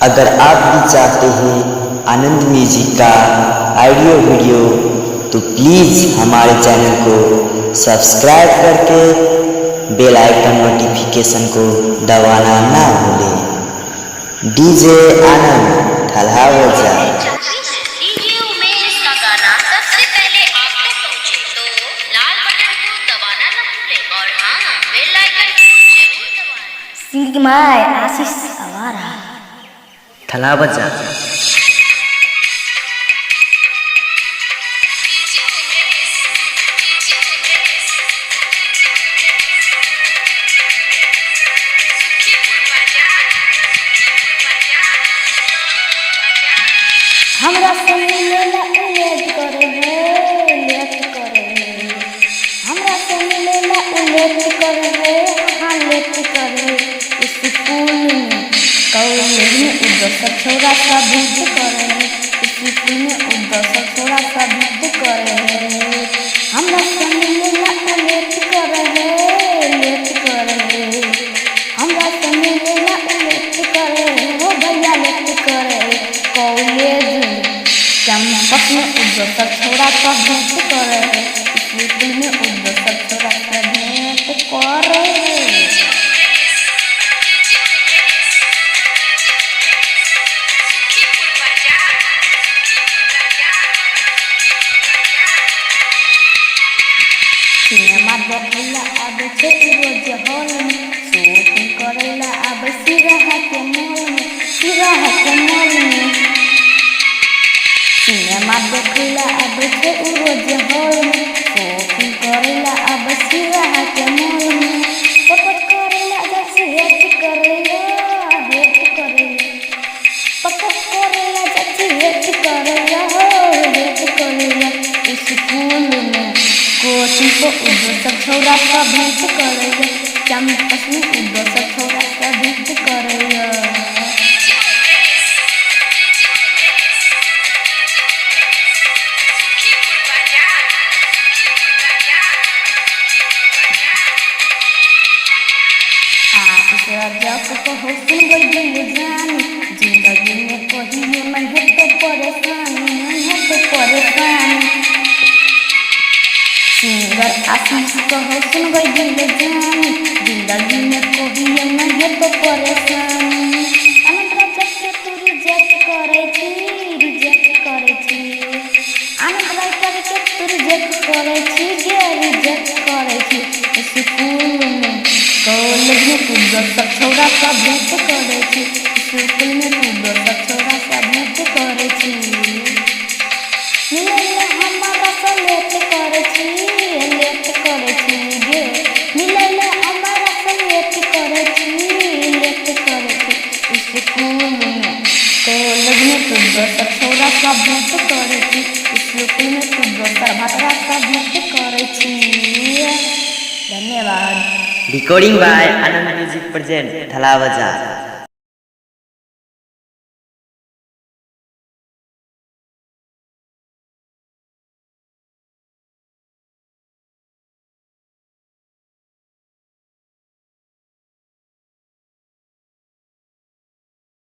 अगर आप भी चाहते हैं आनंद म्यूजिक का ऑडियो वीडियो तो प्लीज़ हमारे चैनल को सब्सक्राइब करके बेल आइकन नोटिफिकेशन को दबाना ना भूलें। डीजे आनंद ठल्हा बजा। सिंगिंग बाय आशीष आवारा। ठल्हा बजा। हमरा से मिलेला उलेट करे है, लेट करे है। हमरा से मिलेला उलेट करे है, हाँ लेट करे। स्कूल में कॉलेज में उधर छोरा सा भेंट करे है, स्कूल में उधर छोरा सा भेंट करे है। हमरा से मिलेला उलेट करे है, लेट करे है। हमरा से मिलेला उलेट करे है, हो भैया लेट करे है। कॉलेज कैंपस में उधर छोरा सा भेंट करे है, स्कूल में उधर छोरा सा भेंट करे है। सिनेमा देखेला आबे छे रोज हॉल में, शॉपिंग करेला आबे सिराहा के मॉल में, सिराहा के मॉल में। सिनेमा देखेला आबे छे रोज हॉल में, शॉपिंग करेला आबे सिराहा के मॉल में। पकड़ करेला जैसे हेट करेला, हेट करेला। पकड़ करेला जैसे हेट करेला, हेट करेला। स्कूल में कोचिंग को उधर छोरा सा भेंट करेगा, कैंपस में उधर छोरा सा भेंट करेगा। जब को हो सुन गई जानी, जिंदगी में कहीं मैं है तो परेशानी, मैं है तो परेशानी। सिंगर आशीष को हो सुन गई जानी, जिंदगी में कहीं मैं है तो परेशानी। आनंद राजा के तू रिजेक्ट करे छी, रिजेक्ट करे छी। आनंद राजा के तू रिजेक्ट करे छी, जे रिजेक्ट करे छी। स्कूल में कॉलेज में उधर छोरा सा भेंट करे छी, स्कूल में उधर छोरा सा भेंट करे छी। मिलेला हमारा सा लेट करे छी, लेट करे छी गे। मिलेला हमारा सा लेट करे छी, लेट करे छी। स्कूल में कॉलेज में उधर छोरा सा भेंट करे छी, स्कूल में उधर भातरा सा भेंट करे छी। धन्यवाद। Recording by Anand music present ठल्हा बजा।